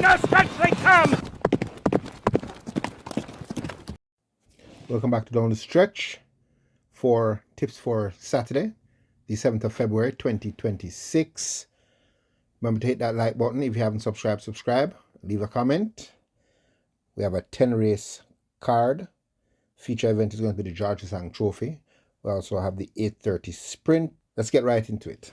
the stretch they come! Welcome back to Down the Stretch for tips for Saturday, the 7th of February 2026. Remember to hit that like button. If you haven't subscribed, subscribe. Leave a comment. We have a 10 race card. Feature event is going to be the HoSang trophy. We also have the 8:30 sprint. Let's get right into it.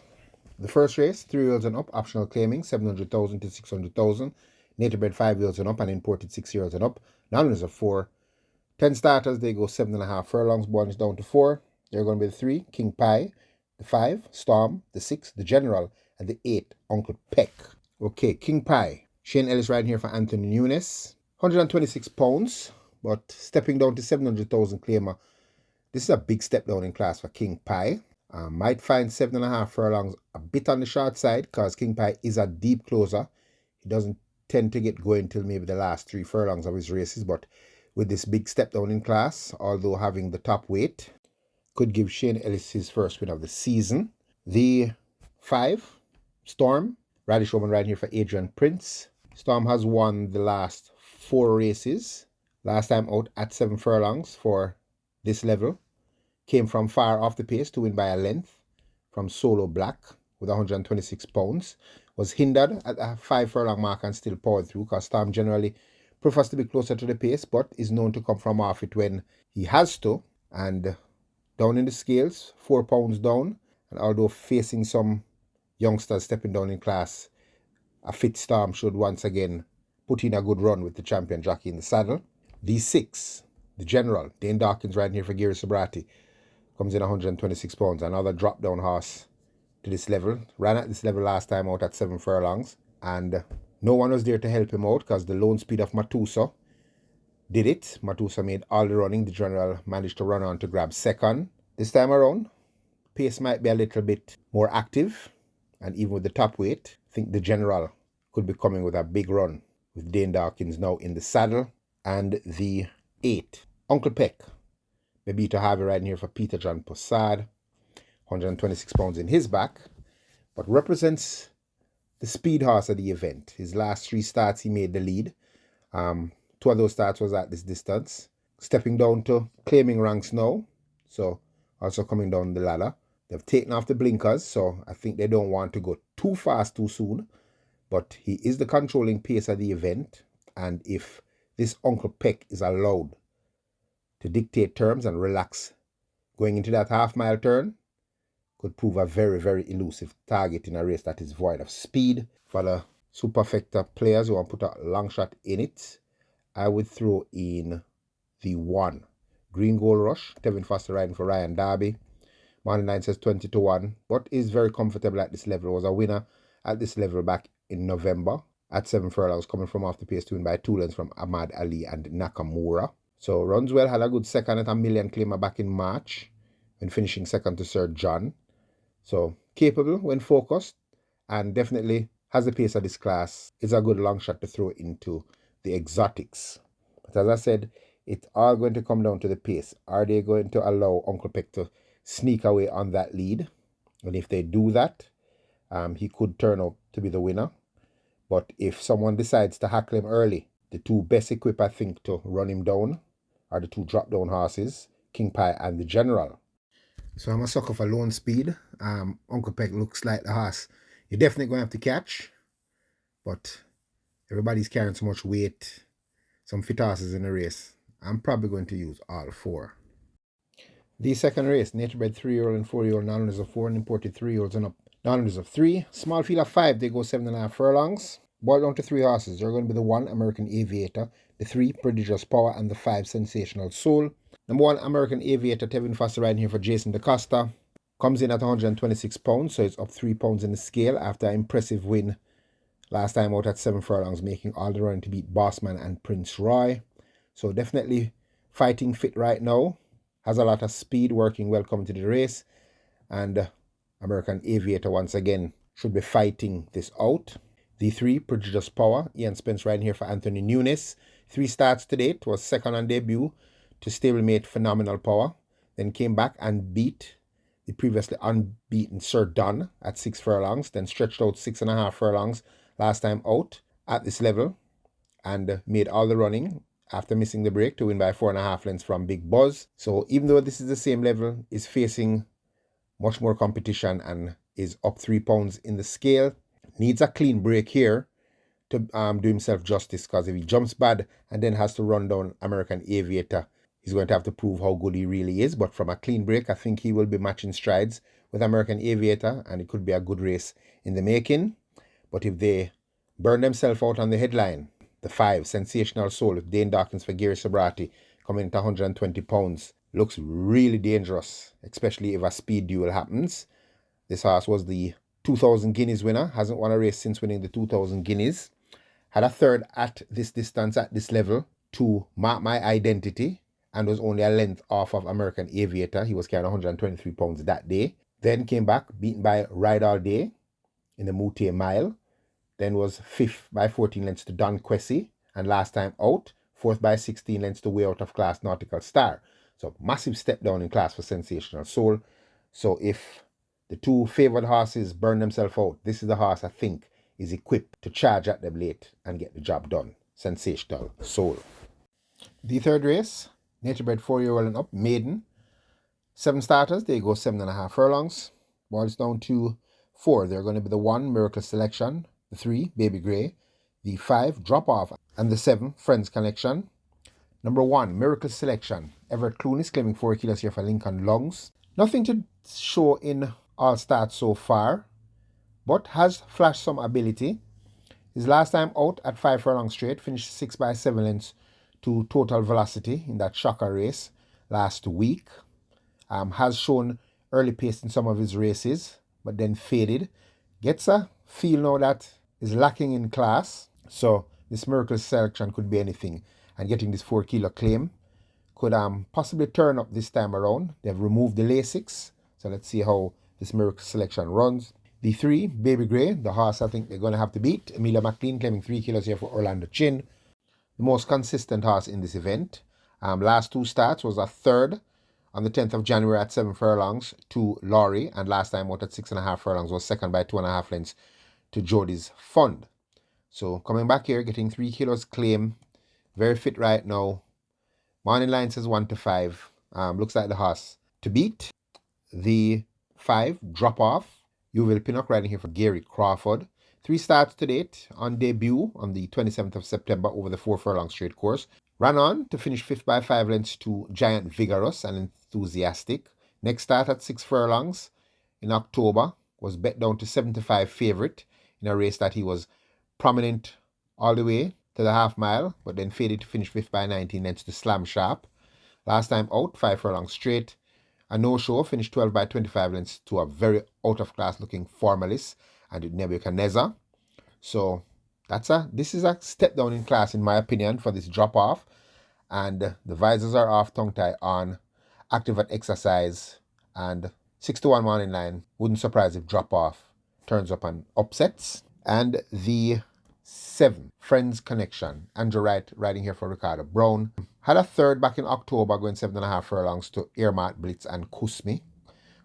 The first race, 3-year-olds and up, optional claiming, 700,000 to 600,000. Native bred 5-year-olds and up and imported 6-year-olds and up. Non-winners of 4. 10 starters, they go 7.5 furlongs, bonus down to 4. They're going to be the 3, King Pie, the 5, Storm, the 6, the General, and the 8, Uncle Peck. Okay, King Pie. Shane Ellis riding here for Anthony Nunes. 126 pounds, but stepping down to 700,000 claimer. This is a big step down in class for King Pie. Might find 7.5 furlongs a bit on the short side because King Pie is a deep closer. He doesn't tend to get going till maybe the last 3 furlongs of his races, but with this big step down in class, although having the top weight, could give Shane Ellis his first win of the season. The 5, Storm, Radish Roman riding here for Adrian Prince. Storm has won the last 4 races. Last time out at 7 furlongs for this level. Came from far off the pace to win by a length from Solo Black with 126 pounds. Was hindered at a 5 furlong mark and still powered through because Storm generally prefers to be closer to the pace but is known to come from off it when he has to. And down in the scales, 4 pounds down. And although facing some youngsters stepping down in class, a fit Storm should once again put in a good run with the champion jockey in the saddle. The 6, the General, Dane Dawkins riding here for Gary Sobrati, comes in 126 pounds. Another drop down horse to this level. Ran at this level last time out at 7 furlongs. And no one was there to help him out because the lone speed of Matusa did it. Matusa made all the running. The General managed to run on to grab second. This time around, pace might be a little bit more active. And even with the top weight, I think the General could be coming with a big run with Dane Dawkins now in the saddle. And the 8, Uncle Peck. Maybe to have it riding here for Peter John Possard. 126 pounds in his back. But represents the speed horse of the event. His last 3 starts, he made the lead. 2 of those starts was at this distance. Stepping down to claiming ranks now. So also coming down the ladder. They've taken off the blinkers, so I think they don't want to go too fast too soon. But he is the controlling pace of the event. And if this Uncle Peck is allowed to dictate terms and relax going into that half-mile turn, could prove a very, very elusive target in a race that is void of speed. For the superfecta players who want to put a long shot in it, I would throw in the 1, Green Gold Rush. Tevin Foster riding for Ryan Darby. Morning 9 says 20 to 1, but is very comfortable at this level. Was a winner at this level back in November at 7 furlongs, coming from off the pace to win by 2 lengths from Ahmad Ali and Nakamura. So runs well, had a good second at a million claimer back in March when finishing second to Sir John. So capable when focused and definitely has the pace of this class. It's a good long shot to throw into the exotics. But as I said, it's all going to come down to the pace. Are they going to allow Uncle Peck to sneak away on that lead? And if they do that, he could turn out to be the winner. But if someone decides to hackle him early, the 2 best equipped, I think, to run him down are the 2 drop-down horses, King Pie and the General. So I'm a sucker for lone speed. Uncle Peck looks like the horse you're definitely going to have to catch. But everybody's carrying so much weight, some fit horses in the race. I'm probably going to use all 4. The second race, native bred 3-year-old and 4-year-old, non-owners of 4 and imported 3-year-olds and up. Non-owners of 3. Small field of 5, they go 7.5 furlongs. Boiled down to 3 horses. They're going to be the 1, American Aviator, the 3, Prodigious Power, and the 5, Sensational Soul. Number 1, American Aviator, Tevin Foster riding here for Jason DaCosta. Comes in at 126 pounds, so it's up 3 pounds in the scale after an impressive win last time out at 7 furlongs, making all the run to beat Bossman and Prince Roy. So definitely fighting fit right now. Has a lot of speed, working well coming to the race. And American Aviator once again should be fighting this out. The 3, Prodigious Power, Ian Spence riding here for Anthony Nunes. 3 starts to date, was second on debut to stablemate Phenomenal Power. Then came back and beat the previously unbeaten Sir Don at 6 furlongs. Then stretched out 6.5 furlongs last time out at this level and made all the running after missing the break to win by 4.5 lengths from Big Buzz. So even though this is the same level, is facing much more competition and is up 3 pounds in the scale. Needs a clean break here to do himself justice, because if he jumps bad and then has to run down American Aviator, he's going to have to prove how good he really is. But from a clean break, I think he will be matching strides with American Aviator, and it could be a good race in the making. But if they burn themselves out on the headline, the 5, Sensational Soul, with Dane Dawkins for Gary Sobrati, coming into 120 pounds, looks really dangerous, especially if a speed duel happens. This horse was the 2,000 guineas winner, hasn't won a race since winning the 2,000 guineas. Had a third at this distance, at this level, to Mark My Identity, and was only a length off of American Aviator. He was carrying 123 pounds that day. Then came back, beaten by Ride All Day in the Mute Mile. Then was 5th by 14 lengths to Don Quessy, and last time out, 4th by 16 lengths to Way Out of Class Nautical Star. So massive step down in class for Sensational Soul. So if the 2 favoured horses burn themselves out, this is the horse I think is equipped to charge at them late and get the job done. Sensational Soul. The third race, nature bred 4-year-old and up, maiden. 7 starters, they go 7.5 furlongs. Boils down to 4. They're going to be the 1, Miracle Selection, the 3, Baby Grey, the 5, Drop Off, and the 7, Friends Connection. Number 1, Miracle Selection. Everett Clunis claiming 4 kilos here for Lincoln Lungs. Nothing to show in all starts so far, but has flashed some ability. His last time out at 5 furlong straight, finished 6 by 7 lengths to Total Velocity in that shocker race last week. Has shown early pace in some of his races, but then faded. Gets a feel now that is lacking in class. So this Miracle Selection could be anything. And getting this 4 kilo claim could possibly turn up this time around. They've removed the Lasix. So let's see how this Miracle Selection runs. The 3, Baby Grey, the horse I think they're going to have to beat. Amelia McLean claiming 3 kilos here for Orlando Chin. The most consistent horse in this event. Last 2 starts was a third on the 10th of January at 7 furlongs to Laurie. And last time out at 6.5 furlongs was second by 2.5 lengths to Jody's Fund. So coming back here, getting 3 kilos claim. Very fit right now. Morning line says 1 to 5. Looks like the horse to beat. The 5, Drop Off. Uval Pinnock riding here for Gary Crawford. 3 starts to date on debut on the 27th of September over the 4 furlong straight course. Ran on to finish 5th by 5 lengths to Giant Vigorous and Enthusiastic. Next start at 6 furlongs in October was bet down to 75 favourite in a race that he was prominent all the way to the half mile, but then faded to finish 5th by 19 lengths to Slam Sharp. Last time out, 5 furlongs straight. A no-show, finished 12 by 25 lengths to a very out-of-class looking Formalist and Nebuchadnezzar. So this is a step down in class in my opinion for this Drop Off. And the visors are off, tongue tie on, active at exercise, and 6 to 1 morning line. Wouldn't surprise if Drop Off turns up and upsets. And the 7, Friends Connection. Andrew Wright riding here for Ricardo Brown. Had a third back in October going 7.5 furlongs to Earmark Blitz and Kusmi.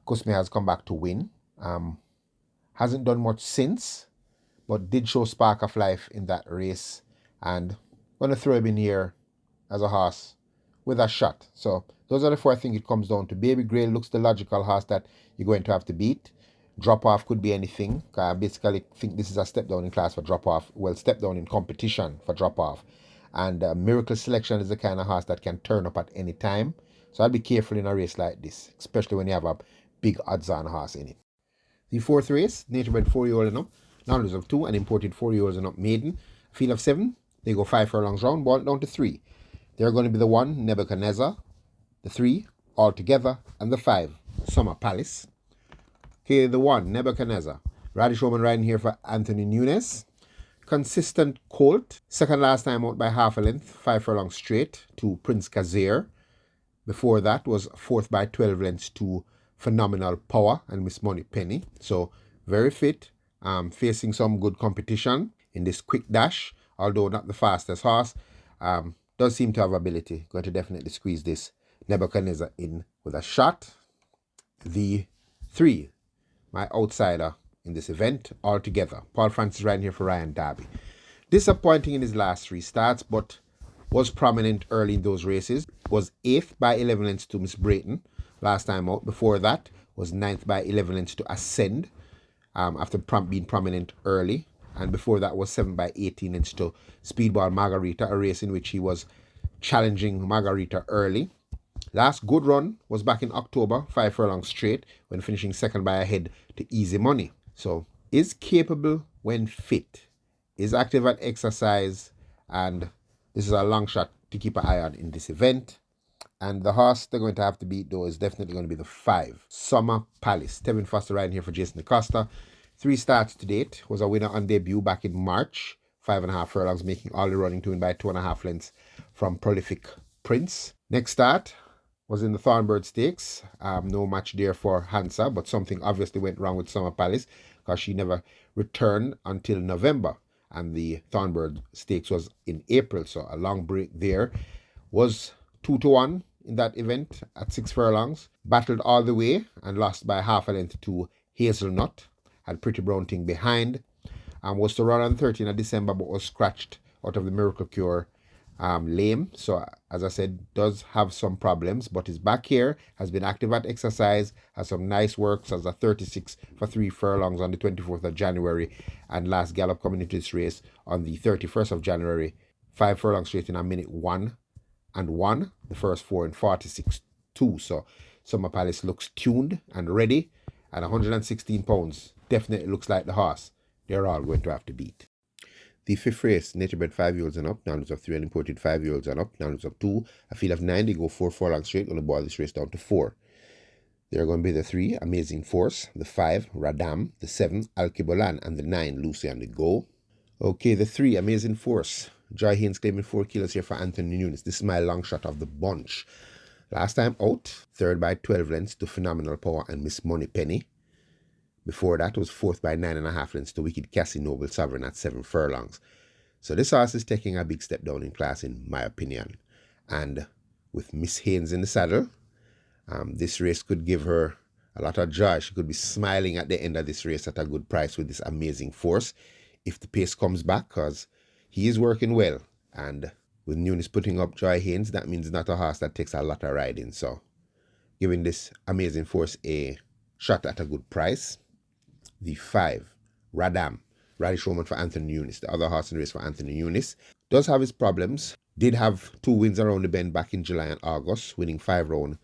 Kusmi has come back to win. Hasn't done much since, but did show spark of life in that race. And going to throw him in here as a horse with a shot. So those are the 4 I think it comes down to. Baby Grey looks the logical horse that you're going to have to beat. Drop Off could be anything. I basically think this is a step down in class for Drop Off. Well, step down in competition for Drop Off. And Miracle Selection is the kind of horse that can turn up at any time. So I'll be careful in a race like this, especially when you have a big odds-on horse in it. The 4th race, nature bred 4-year-old and up. Non-lose of 2 and imported 4-year-olds and up maiden. Field of 7, they go 5 furlongs round, ball down to 3. They're going to be the 1, Nebuchadnezzar, the 3, Altogether, and the 5, Summer Palace. Okay, the 1, Nebuchadnezzar. Radish Roman riding here for Anthony Nunes. Consistent colt. Second last time out by half a length, 5 furlongs straight to Prince Kazir. Before that was 4th by 12 lengths to Phenomenal Power and Miss Money Penny. So very fit, facing some good competition in this quick dash, although not the fastest horse. Does seem to have ability. Going to definitely squeeze this Nebuchadnezzar in with a shot. The 3, my outsider in this event altogether. Paul Francis riding here for Ryan Darby. Disappointing in his last 3 starts, but was prominent early in those races. Was 8th by 11 lengths to Miss Brayton last time out. Before that was 9th by 11 lengths to Ascend after being prominent early. And before that was 7th by 18 lengths to Speedball Margarita, a race in which he was challenging Margarita early. Last good run was back in October, 5 furlongs straight, when finishing second by a head to Easy Money. So, is capable when fit, is active at exercise, and this is a long shot to keep an eye on in this event. And the horse they're going to have to beat, though, is definitely going to be the 5, Summer Palace. Tevin Foster riding here for Jason DaCosta. 3 starts to date, was a winner on debut back in March. 5.5 furlongs, making all the running to win by 2.5 lengths from Prolific Prince. Next start was in the Thornbird Stakes. No match there for Hansa, but something obviously went wrong with Summer Palace because she never returned until November. And the Thornbird Stakes was in April, so a long break there. Was 2-1 in that event at 6 furlongs. Battled all the way and lost by half a length to Hazelnut. Had Pretty Brown Thing behind. Was to run on 13th of December, but was scratched out of the Miracle Cure lame. So, as I said, does have some problems, but is back here, has been active at exercise, has some nice works as a 36 for 3 furlongs on the 24th of January, and last gallop coming into this race on the 31st of January, 5 furlongs straight in a minute 1 and 1, the first 4 in 46.2. So, Summer Palace looks tuned and ready, and 116 pounds definitely looks like the horse they're all going to have to beat. The 5th race, nature bred 5-year-olds and up, downwards of 3, and imported 5-year-olds and up, downwards of 2. A field of 9, they go 4 furlongs straight, going to boil this race down to 4. They're going to be the 3, Amazing Force, the 5, Radam, the 7, Alkebulan, and the 9, Lucy on the go. Okay, the 3, Amazing Force. Joy Haynes claiming 4 kilos here for Anthony Nunes. This is my long shot of the bunch. Last time out, 3rd by 12 lengths to Phenomenal Power and Miss Money Penny. Before that was 4th by 9.5 lengths to Wicked Cassie Noble Sovereign at 7 furlongs. So this horse is taking a big step down in class, in my opinion. And with Miss Haynes in the saddle, this race could give her a lot of joy. She could be smiling at the end of this race at a good price with this Amazing Force if the pace comes back, because he is working well. And with Nunes putting up Joy Haynes, that means not a horse that takes a lot of riding. So giving this Amazing Force a shot at a good price. The 5, Radam, Radish Roman for Anthony Nunes, the other horse in the race for Anthony Nunes. Does have his problems. Did have 2 wins around the bend back in July and August, winning 5 round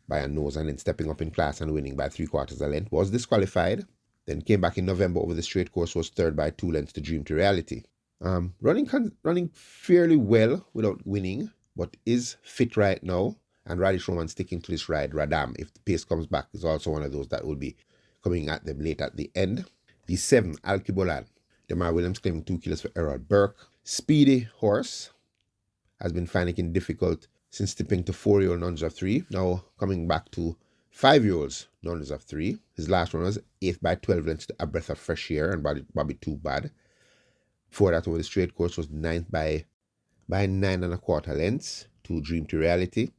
by a nose and then stepping up in class and winning by 3/4 a length. Was disqualified. Then came back in November over the straight course, was 3rd by 2 lengths to Dream to Reality. Running fairly well without winning, but is fit right now. And Radish Roman sticking to this ride, Radam, if the pace comes back, is also one of those that will be coming at them late at the end. The 7, Alkebulan. Demar Williams claiming 2 kilos for Errol Burke. Speedy horse. Has been finding it difficult since tipping to 4-year-old nuns of 3. Now coming back to 5-year-olds nuns of 3. His last one was 8th by 12 lengths to A Breath of Fresh Air and Bobby Too Bad. Before that over the straight course was 9th by 9.25 lengths to Dream to Reality.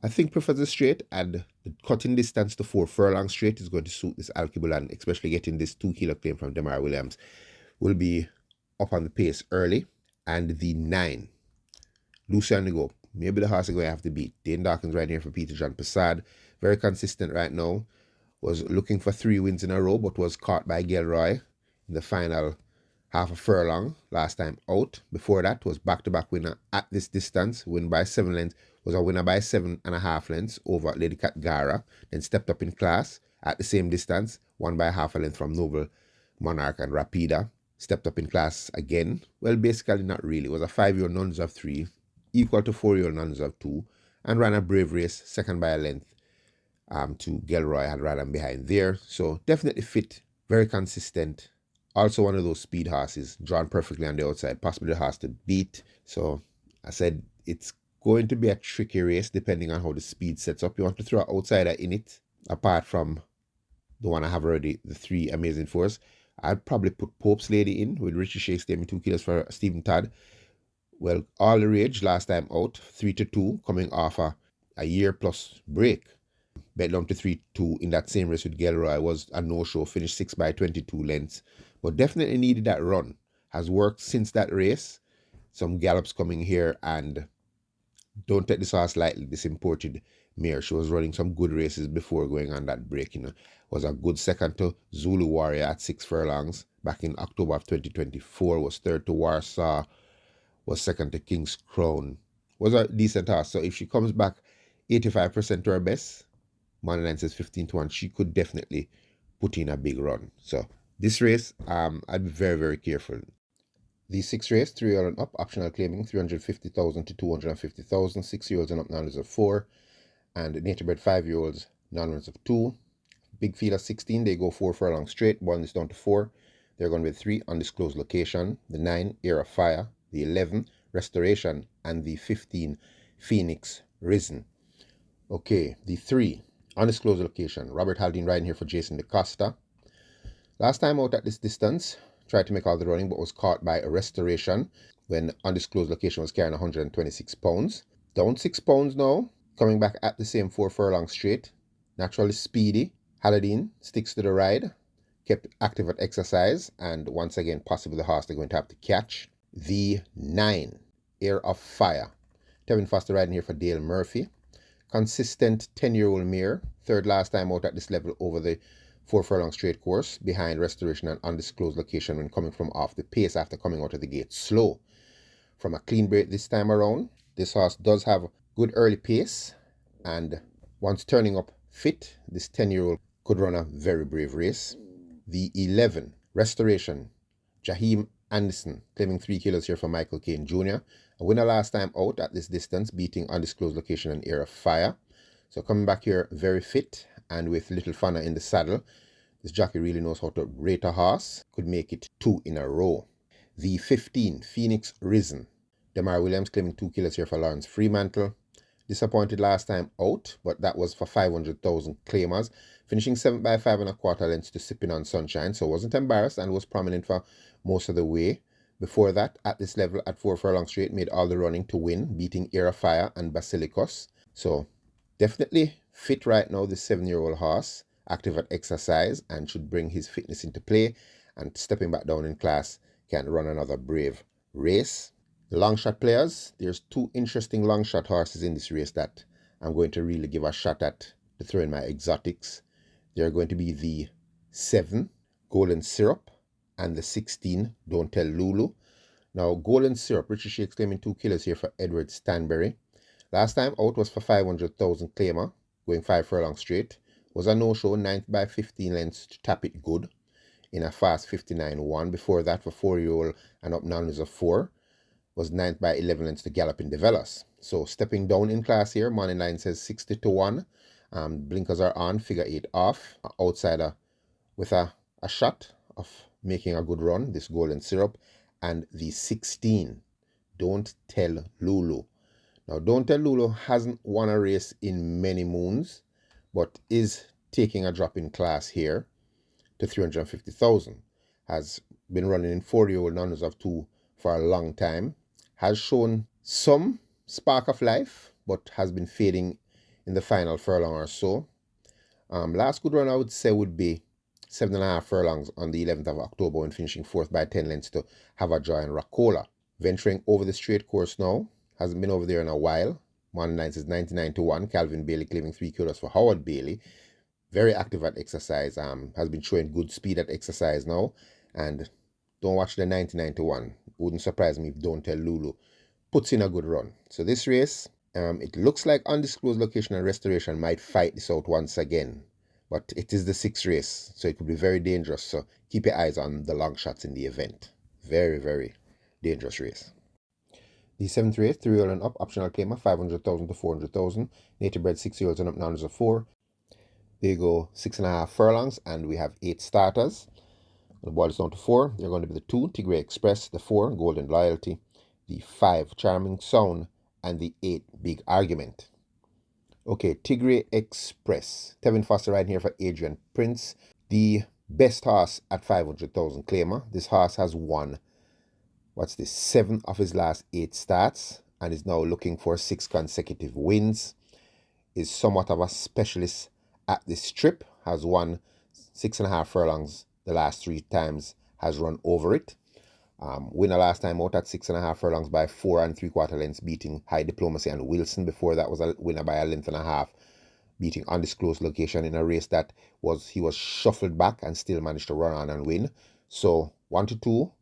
I think prefers the straight, and the cutting distance to 4 furlong straight is going to suit this Alkebulan, especially getting this 2 kilo claim from Demar Williams. Will be up on the pace early. And the 9, Lucy on the go. Maybe the horse is going to have to beat. Dane Dawkins right here for Peter John Passad. Very consistent right now. Was looking for 3 wins in a row, but was caught by Gilroy in the final half a furlong last time out. Before that was back-to-back winner at this distance. Win by 7 lengths. Was a winner by 7.5 lengths over Lady Cat Gara. Then stepped up in class at the same distance. Won by half a length from Noble Monarch and Rapida. Stepped up in class again. Well, basically not really. It was a 5-year-old nuns of 3. Equal to 4-year-old nuns of 2. And ran a brave race. Second by a length to Gilroy. Had ran behind there. So definitely fit. Very consistent. Also one of those speed horses. Drawn perfectly on the outside. Possibly the horse to beat. So I said it's going to be a tricky race depending on how the speed sets up. You want to throw an outsider in it, apart from the one I have already, the 3 Amazing Force. I'd probably put Pope's Lady in with Richie Shakes claiming 2 kilos for Stephen Todd. Well, all the rage last time out, 3-2, coming off a year plus break. Bet down to 3-2 in that same race with Gilroy was a no-show, finished 6 by 22 lengths, but definitely needed that run. has worked since that race. Some gallops coming here, and don't take this horse lightly, this imported mare. She was running some good races before going on that break, Was a good second to Zulu Warrior at 6 furlongs back in October of 2024, was third to Warsaw, was second to King's Crown. Was a decent horse. So if she comes back 85% to her best, Moneyline says 15 to 1, she could definitely put in a big run. So this race, I'd be very, very careful. The 6 race, 3-year-old and up, optional claiming 350,000 to 250,000. 6-year-olds and up, non-winners of 4. And native bred 5-year-olds, non-winners of 2. Big field of 16, they go 4 furlongs straight. 1 is down to 4. They're going with 3, undisclosed location. The 9, Air of Fire. The 11, Restoration. And the 15, Phoenix Risen. Okay, the 3, undisclosed location. Robert Haldane riding here for Jason DeCosta. Last time out at this distance, tried to make all the running, but was caught by a Restoration when undisclosed location was carrying 126 pounds. Down 6 pounds now, coming back at the same 4 furlongs straight. Naturally speedy. Haldane sticks to the ride, kept active at exercise, and once again, possibly the horse they're going to have to catch. The 9, Air of Fire. Tevin Foster riding here for Dale Murphy. Consistent 10-year-old mare, third last time out at this level over the 4 furlong straight course, behind Restoration and undisclosed location when coming from off the pace after coming out of the gate slow. From a clean break this time around, this horse does have good early pace, and once turning up fit, this 10-year-old could run a very brave race. The 11, Restoration. Jaheim Anderson claiming 3 kilos here for Michael Caine Jr. A winner last time out at this distance, beating undisclosed location and Air of Fire. So coming back here very fit and with little Fana in the saddle. This jockey really knows how to rate a horse. Could make it 2 in a row. The 15, Phoenix Risen. Demar Williams claiming 2 kilos here for Lawrence Fremantle. Disappointed last time out, but that was for 500,000 claimers. Finishing 7th by 5 1/4 lengths to Sipping on Sunshine, so wasn't embarrassed and was prominent for most of the way. Before that, at this level, at 4 furlong straight, made all the running to win, beating Air of Fire and Basilicus. So definitely fit right now, this 7-year-old horse, active at exercise, and should bring his fitness into play, and stepping back down in class, can run another brave race. The long shot players, there's 2 interesting long shot horses in this race that I'm going to really give a shot at to throw in my exotics. They're going to be the 7, Golden Syrup, and the 16, Don't Tell Lulu. Now, Golden Syrup, Richard Shakes claiming 2 kilos here for Edward Stanberry. Last time out was for 500,000 claimer, going 5 furlongs straight. Was a no-show, 9th by 15 lengths to Tap It Good in a fast 59-1. Before that, for 4-year-old and up non of 4, was 9th by 11 lengths to Galloping Develos. So stepping down in class here, Moneyline says 60 to 1. Blinkers are on, figure 8 off. Outsider with a shot of making a good run, this Golden Syrup. And the 16, Don't Tell Lulu. Now, Don't Tell Lulu hasn't won a race in many moons, but is taking a drop in class here to 350,000. Has been running in 4-year-old numbers of 2 for a long time. Has shown some spark of life, but has been fading in the final furlong or so. Last good run I would say would be 7.5 furlongs on the 11th of October when finishing 4th by 10 lengths to Have a Joy and Racola. Venturing over the straight course now. Hasn't been over there in a while. Moneyline says 99 to 1. Calvin Bailey claiming 3 kilos for Howard Bailey. Very active at exercise. Has been showing good speed at exercise now. And don't watch the 99 to 1. Wouldn't surprise me if Don't Tell Lulu puts in a good run. So this race, it looks like undisclosed location and Restoration might fight this out once again. But it is the 6th race, so it could be very dangerous. So keep your eyes on the long shots in the event. Very, very dangerous race. The 7th race, 3-year-old and up, optional claimer, 500,000 to 400,000. Native bred 6-year-olds and up, non of 4. They go 6.5 furlongs, and we have 8 starters. The ball is down to 4. They're going to be the 2, Tigray Express, the 4, Golden Loyalty, the 5, Charming Sound, and the 8, Big Argument. Okay, Tigray Express. Tevin Foster riding here for Adrian Prince, the best horse at 500,000 claimer. This horse has won, 7 of his last 8 starts, and is now looking for 6 consecutive wins. Is somewhat of a specialist at this trip. Has won 6.5 furlongs the last 3 times, has run over it. Winner last time out at 6.5 furlongs by 4 3/4 lengths, beating High Diplomacy and Wilson. Before that was a winner by a length and a half, beating Undisclosed Location in a race that he was shuffled back and still managed to run on and win. So 1 to 2,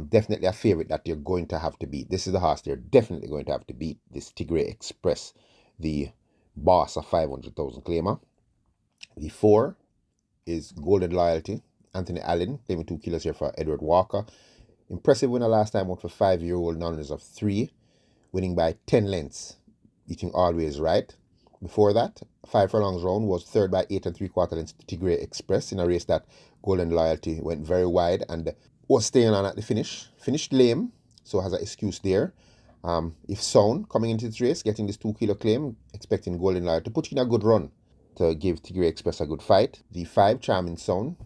definitely a favorite that you're going to have to beat. This is the horse you're definitely going to have to beat. This Tigray Express, the boss of 500,000 claimer. The 4 is Golden Loyalty. Anthony Allen claiming 2 kilos here for Edward Walker. Impressive winner last time out for 5-year-old noners of 3, winning by 10 lengths, beating Always Right. Before that, 5 furlongs round was third by 8 3/4 lengths to Tigray Express in a race that Golden Loyalty went very wide and was staying on at the finish. Finished lame, so has an excuse there. If sound coming into this race, getting this 2 kilo claim, expecting Golden Loyalty to put in a good run to give Tigray Express a good fight. The 5 Charming Sound,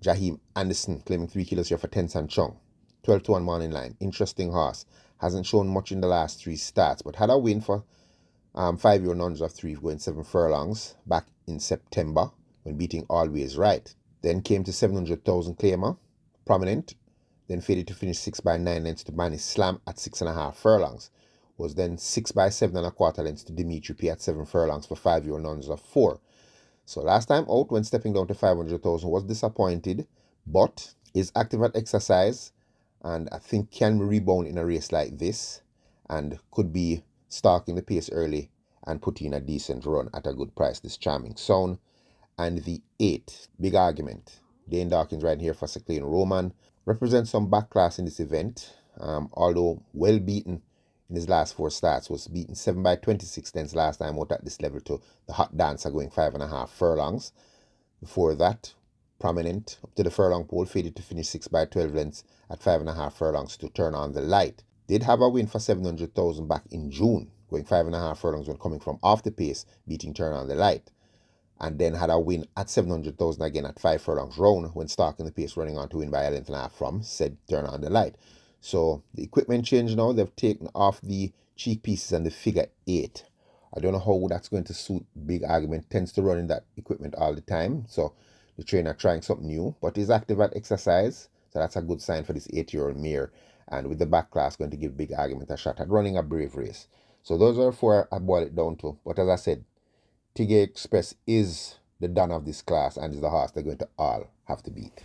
Jaheim Anderson claiming 3 kilos here for Tensan Chung. 12 to 1 morning line. Interesting horse. Hasn't shown much in the last 3 starts, but had a win for 5-year-old noners of 3 going 7 furlongs back in September when beating Always Right. Then came to 700,000 claimer, Prominent. Then faded to finish 6 by 9 lengths to Manny Slam at 6.5 furlongs. Was then 6 by 7.25 lengths to Dimitri P at 7 furlongs for 5-year-old noners of 4. So last time out, when stepping down to 500,000, was disappointed, but is active at exercise, and I think can rebound in a race like this, and could be stalking the pace early and put in a decent run at a good price. This Charming Sound. And the 8, Big Argument. Dane Dawkins riding here for Seclane Roman. Represents some back class in this event, although well beaten in his last 4 starts. Was beaten 7 by 26 lengths last time out at this level to the Hot Dancer going 5.5 furlongs. Before that, Prominent up to the furlong pole, faded to finish 6 by 12 lengths at 5.5 furlongs to Turn on the Light. Did have a win for 700,000 back in June, going 5.5 furlongs when coming from off the pace, beating Turn on the Light. And then had a win at 700,000 again at 5 furlongs round when stalking the pace, running on to win by a length and a half from said Turn on the Light. So the equipment change now. They've taken off the cheek pieces and the figure 8. I don't know how that's going to suit Big Argument. Tends to run in that equipment all the time. So the trainer trying something new, but he's active at exercise. So that's a good sign for this 8-year-old mare. And with the back class, going to give Big Argument a shot at running a brave race. So those are 4 I boil it down to. But as I said, Tigray Express is the Don of this class and is the horse they're going to all have to beat.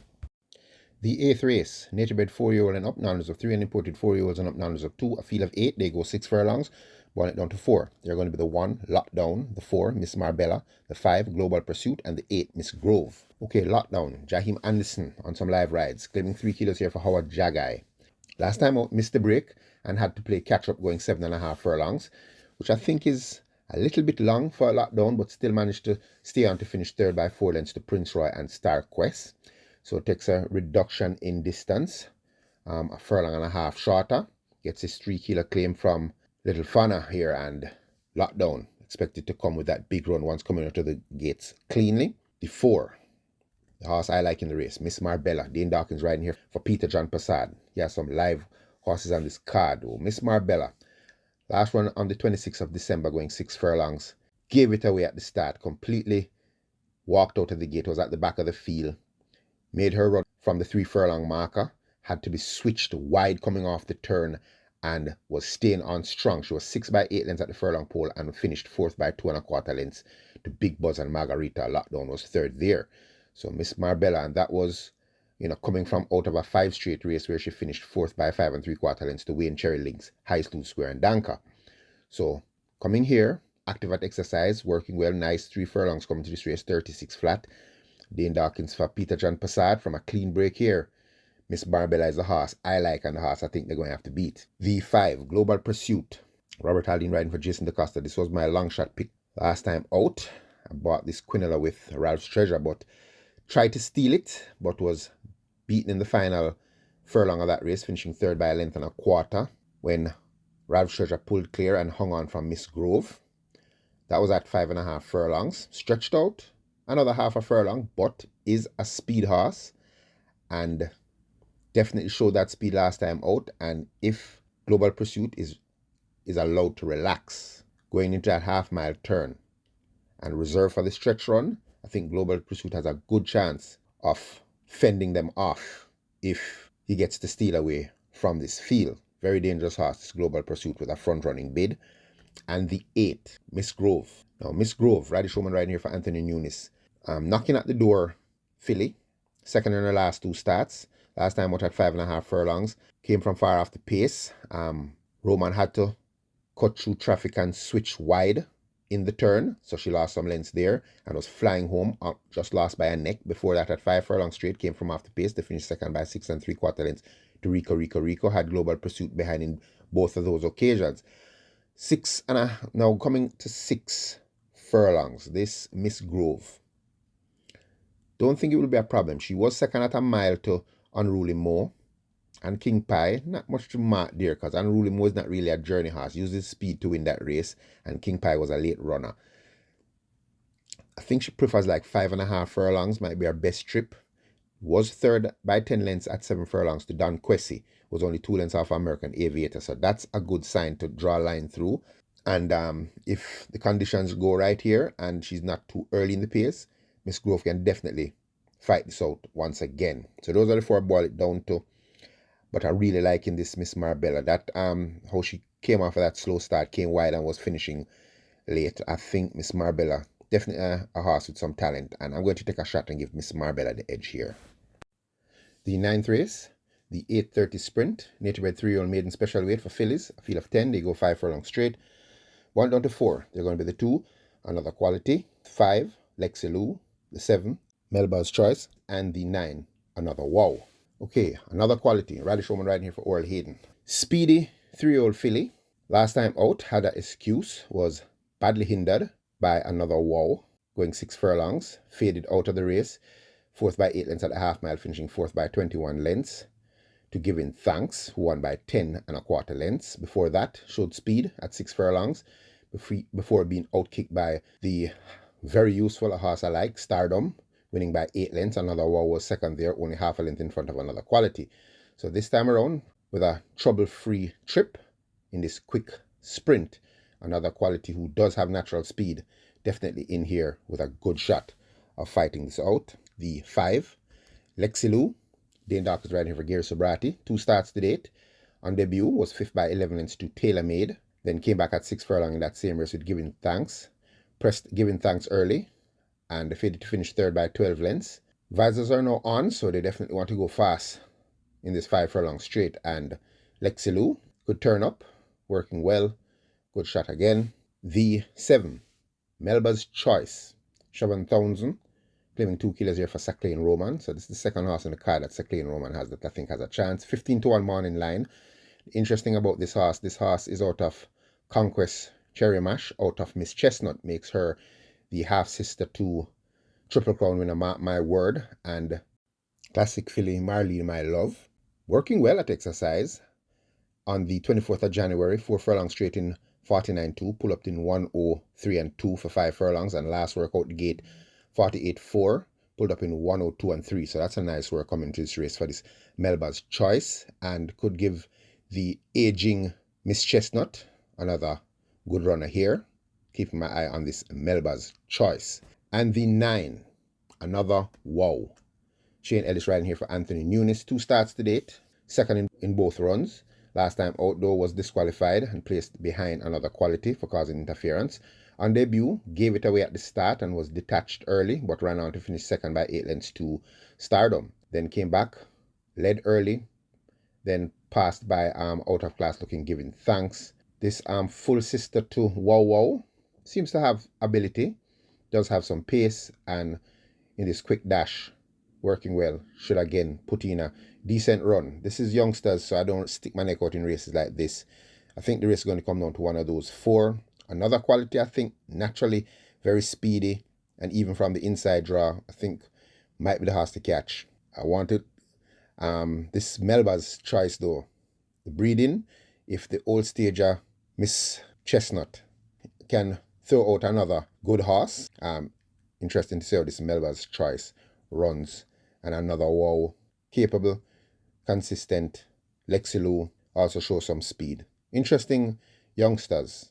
The 8th race, nature bred 4-year-old and up, noners of 3, and imported 4-year-olds and up, noners of 2. A field of 8, they go 6 furlongs. Boil it down to 4. They're going to be the 1, Lockdown, the 4, Miss Marbella, the 5, Global Pursuit, and the 8, Miss Grove. Okay, Lockdown, Jaheim Anderson on some live rides, claiming 3 kilos here for Howard Jagai. Last time out, missed the break and had to play catch-up going 7.5 furlongs, which I think is a little bit long for a Lockdown, but still managed to stay on to finish 3rd by 4 lengths to Prince Roy and Star Quest. So it takes a reduction in distance, a furlong and a half shorter. Gets his 3 kilo claim from Little Fana here, and Lockdown expected to come with that big run once coming out of the gates cleanly. The 4, the horse I like in the race, Miss Marbella. Dane Dawkins riding here for Peter John Passad. He has some live horses on this card. Oh, Miss Marbella. Last one on the 26th of December, going 6 furlongs. Gave it away at the start, completely walked out of the gate, was at the back of the field. Made her run from the 3 furlong marker, had to be switched wide coming off the turn, and was staying on strong. She was 6 by 8 lengths at the furlong pole and finished 4th by 2.25 lengths to Big Buzz and Margarita. Lockdown was 3rd there. So Miss Marbella, and that was, coming from out of a 5 straight race where she finished 4th by 5 3/4 lengths to Wayne Cherry Links, High School Square, and Danka. So coming here, active at exercise, working well, nice 3 furlongs coming to this race, 36 flat. Dane Dawkins for Peter John Passad from a clean break here. Miss Marbella is the horse I like, and the horse I think they're going to have to beat. V5, Global Pursuit. Robert Haldane riding for Jason DaCosta. This was my long shot pick last time out. I bought this Quinella with Ralph's Treasure, but tried to steal it, but was beaten in the final furlong of that race, finishing 3rd by a length and a quarter when Ralph's Treasure pulled clear and hung on from Miss Grove. That was at 5.5 furlongs. Stretched out another half a furlong, but is a speed horse and definitely showed that speed last time out. And if Global Pursuit is allowed to relax going into that half-mile turn and reserve for the stretch run, I think Global Pursuit has a good chance of fending them off if he gets to steal away from this field. Very dangerous horse, Global Pursuit, with a front-running bid. And the 8, Miss Grove. Now, Miss Grove, Radish Woman riding here for Anthony Nunes. Knocking at the door, filly. Second in her last 2 starts. Last time out at 5.5 furlongs. Came from far off the pace. Roman had to cut through traffic and switch wide in the turn, so she lost some lengths there and was flying home, just lost by a neck. Before that, at 5 furlongs straight, came from off the pace to finish second by 6 3/4 lengths to Rico. Had Global Pursuit behind in both of those occasions. Now coming to 6 furlongs, this Miss Grove. Don't think it will be a problem. She was second at a mile to Unruly Mo and King Pie. Not much to mark there, because Unruly Mo is not really a journey horse. Uses speed to win that race, and King Pie was a late runner. I think she prefers like 5.5 furlongs, might be her best trip. Was third by 10 lengths at 7 furlongs to Don Quessy. Was only 2 lengths off American Aviator, so that's a good sign to draw a line through. And if the conditions go right here and she's not too early in the pace, Miss Grove can definitely fight this out once again. So those are the 4 I boil it down to. But I really liking this Miss Marbella. That how she came off of that slow start, came wide and was finishing late. I think Miss Marbella, definitely a horse with some talent. And I'm going to take a shot and give Miss Marbella the edge here. The 9th race, the 8:30 sprint, native bred 3-year-old maiden special weight for fillies. A field of 10, they go 5 furlongs straight. 1 down to 4, they're going to be the 2, Another Quality. 5, Lexi Lou. The 7, Melba's Choice. And the 9, Another Wow. Okay, Another Quality. Radish Woman riding here for Oral Hayden. Speedy 3-year-old filly. Last time out, had an excuse, was badly hindered by Another Wow, going 6 furlongs, faded out of the race. 4th by 8 lengths at the half mile, finishing 4th by 21 lengths. To Giving Thanks, who won by 10.25 lengths. Before that, showed speed at 6 furlongs, before being outkicked by the very useful horse I like, Stardom, winning by 8 lengths. Another Wow was second there, only half a length in front of Another Quality. So this time around, with a trouble-free trip in this quick sprint, Another Quality, who does have natural speed, definitely in here with a good shot of fighting this out. The 5, Lexi Lou. Dane Dark is riding here for Gary Sobrati. 2 starts to date. On debut, was 5th by 11 lengths to Tailor Made. Then came back at 6 furlong in that same race with Giving Thanks. Pressed Giving Thanks early, and they faded to finish 3rd by 12 lengths. Visors are now on, so they definitely want to go fast in this 5 furlong straight. And Lexi Lou could turn up, working well. Good shot again. The 7, Melba's Choice. 7,000. Claiming 2 kilos here for Saclane Roman. So this is the second horse in the card that Saclane Roman has that I think has a chance. 15-1 morning line. Interesting about this horse is out of Conquest Cherry Mash, out of Miss Chestnut. Makes her the half-sister to Triple Crown winner Mark My Word and Classic filly Marlene My Love. Working well at exercise. On the 24th of January, 4 furlongs straight in 49.2. Pull up in 1:03 and 2 for 5 furlongs. And last work out the gate, 48.4, pulled up in 1:02 and 3. So that's a nice work coming to this race for this Melba's Choice, and could give the aging Miss Chestnut another good runner here. Keeping my eye on this Melba's Choice. And the 9, Another Wow. Shane Ellis riding here for Anthony Nunes. 2 starts to date, second in both runs. Last time out, though, was disqualified and placed behind Another Quality for causing interference. On debut, gave it away at the start and was detached early, but ran on to finish second by 8 lengths to Stardom. Then came back, led early, then passed by out of class looking Giving Thanks. This full sister to Wow Wow seems to have ability, does have some pace, and in this quick dash, working well. Should again put in a decent run. This is youngsters, so I don't stick my neck out in races like this. I think the race is going to come down to one of those 4. Another Quality, I think, naturally very speedy, and even from the inside draw, I think might be the horse to catch. I wanted this Melba's Choice, though. The breeding, if the old stager Miss Chestnut can throw out another good horse, interesting to see how this Melba's Choice runs. And Another Wow, capable, consistent. Lexi Lou also shows some speed. Interesting youngsters.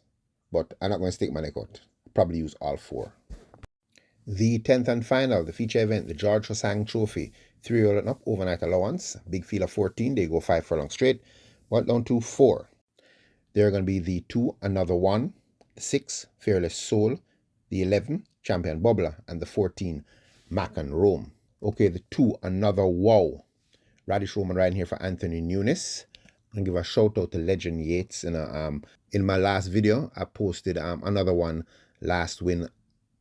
But I'm not going to stick my neck out. I'll probably use all 4. The 10th and final, the feature event, the George HoSang Trophy. 3-year-old and up, overnight allowance. Big field of 14, they go 5 furlongs straight. 1 down to 4. They're going to be the 2, Another One, the 6, Fearless Soul, the 11, Champion Bubbler, and the 14, Mac and Rome. Okay, the 2, Another Wow. Radish Roman riding here for Anthony Nunes. And give a shout out to Legend Yates. In my last video, I posted another one, last win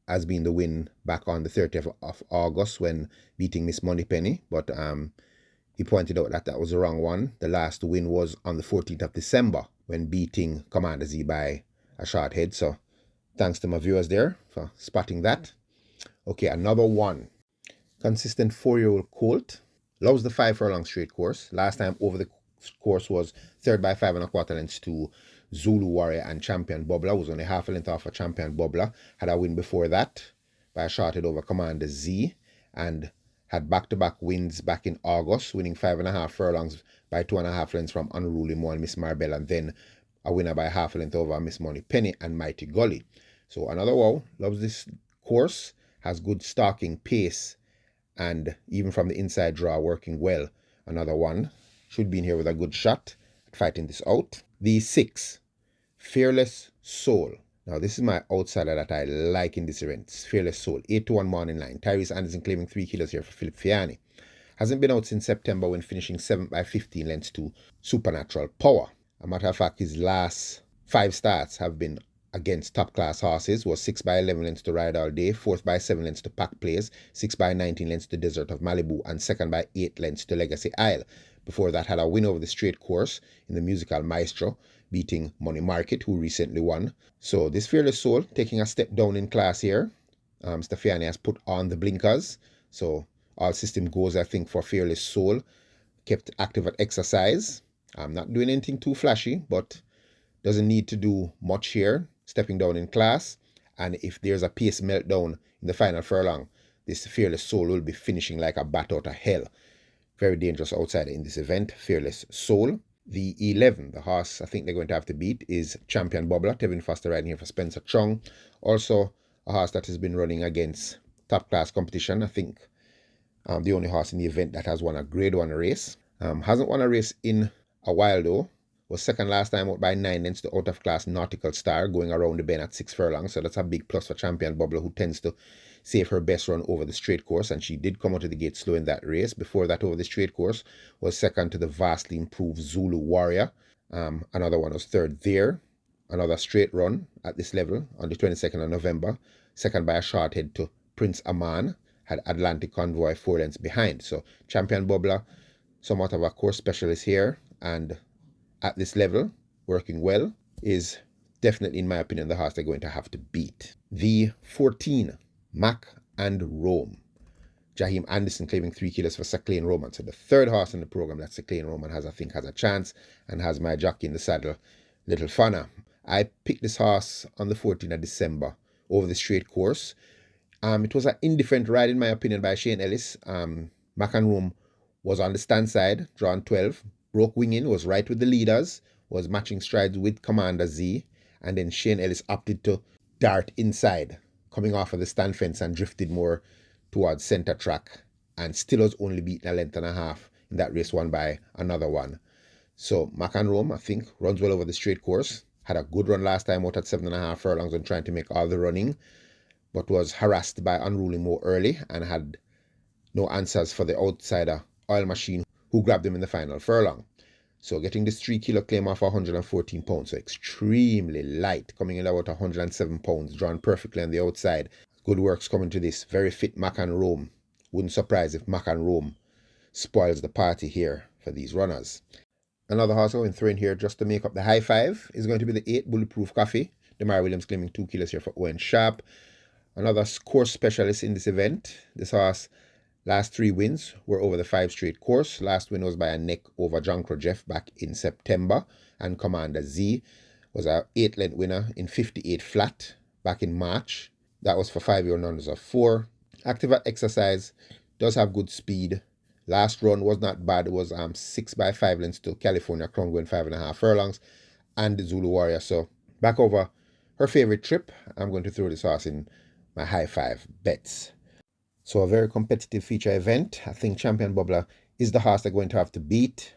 as being the win back on the 30th of August when beating Miss Moneypenny. But he pointed out that that was the wrong one. The last win was on the 14th of December when beating Commander Z by a short head. So thanks to my viewers there for spotting that. Okay, another one. Consistent 4-year-old colt. Loves the 5 furlong straight course. Last time over the course was 3rd by 5 1/4 lengths to Zulu Warrior and Champion Bubbler. Was only half a length off of Champion Bubbler. Had a win before that by a short head over Commander Z. And had back-to-back wins back in August, winning 5.5 furlongs by 2.5 lengths from Unruly Mo and Miss Maribel, and then a winner by half a length over Miss Moneypenny and Mighty Gully. So another wow, loves this course, has good stalking pace, and even from the inside draw working well. Another one, should be in here with a good shot at fighting this out. The 6, Fearless Soul. Now this is my outsider that I like in this event. Fearless Soul, 8-1 morning line. Tyrese Anderson claiming 3 kilos here for Philip Fiani. Hasn't been out since September when finishing 7th by 15 lengths to Supernatural Power. A matter of fact, his last 5 starts have been against top class horses. Was 6 by 11 lengths to Ride All Day, 4th by 7 lengths to Pack Plays, 6 by 19 lengths to Desert of Malibu, and 2nd by 8 lengths to Legacy Isle. Before that, had a win over the straight course in the Musical Maestro, beating Money Market, who recently won. So this Fearless Soul taking a step down in class here. Stephanie has put on the blinkers, so all system goes, I think, for Fearless Soul. Kept active at exercise. I'm not doing anything too flashy, but doesn't need to do much here. Stepping down in class, and if there's a pace meltdown in the final furlong, this Fearless Soul will be finishing like a bat out of hell. Very dangerous outsider in this event, Fearless Soul. The 11, the horse I think they're going to have to beat, is Champion Bubbler. Tevin Foster riding here for Spencer Chung. Also a horse that has been running against top class competition. I think the only horse in the event that has won a grade 1 race. Hasn't won a race in a while though. Was second last time out by 9 lengths to out of class Nautical Star, going around the bend at 6 furlongs. So that's a big plus for Champion Bubbler, who tends to save her best run over the straight course. And she did come out of the gate slow in that race. Before that, over the straight course, was second to the vastly improved Zulu Warrior. Another one was third there. Another straight run at this level on the 22nd of November. Second by a short head to Prince Aman. Had Atlantic Convoy 4 lengths behind. So Champion Bubbler, somewhat of a course specialist here, and at this level, working well, is definitely, in my opinion, the horse they're going to have to beat. The 14, Mac and Rome. Jaheim Anderson claiming 3 kilos for Saclane Roman. So the third horse in the program that Saclane Roman has, I think, has a chance, and has my jockey in the saddle, Little Funna. I picked this horse on the 14th of December over the straight course. It was an indifferent ride, in my opinion, by Shane Ellis. Mac and Rome was on the stand side, drawn 12. Broke wing in, was right with the leaders, was matching strides with Commander Z, and then Shane Ellis opted to dart inside, coming off of the stand fence, and drifted more towards center track, and still was only beaten a length and a half in that race, won by Another One. So Mac and Rome, I think, runs well over the straight course. Had a good run last time out at 7.5 furlongs and trying to make all the running, but was harassed by Unruly Mo early and had no answers for the outsider Oil Machine, who grabbed him in the final furlong. So getting this 3 kilo claim off 114 pounds, so extremely light, coming in about 107 pounds, drawn perfectly on the outside. Good works coming to this very fit Mac and Rome. Wouldn't surprise if Mac and Rome spoils the party here for these runners. Another horse going through in here just to make up the high five is going to be the 8 Bulletproof Coffee. Demar Williams claiming 2 kilos here for Owen Sharp. Another course specialist in this event. This horse, last 3 wins were over the 5 straight course. Last win was by a neck over John Jeff back in September. And Commander Z was a 8-length winner in 58 flat back in March. That was for 5-year numbers of 4. Active at exercise, does have good speed. Last run was not bad. It was 6 by 5 lengths to California Crown, going 5.5 furlongs. And the Zulu Warrior. So back over her favorite trip, I'm going to throw this horse in my high five bets. So a very competitive feature event. I think Champion Bubbler is the horse they're going to have to beat.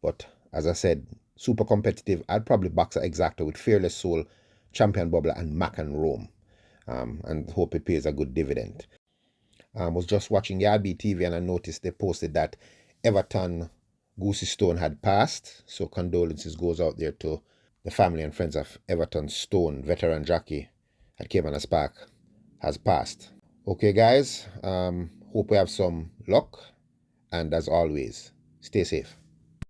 But as I said, super competitive. I'd probably box an exacta with Fearless Soul, Champion Bubbler, and Mac and Rome. And hope it pays a good dividend. Was just watching Yardbee TV and I noticed they posted that Everton Goosey Stone had passed. So condolences goes out there to the family and friends of Everton Stone, veteran jockey at Caymanas Park, has passed. Okay, guys, hope we have some luck. And as always, stay safe.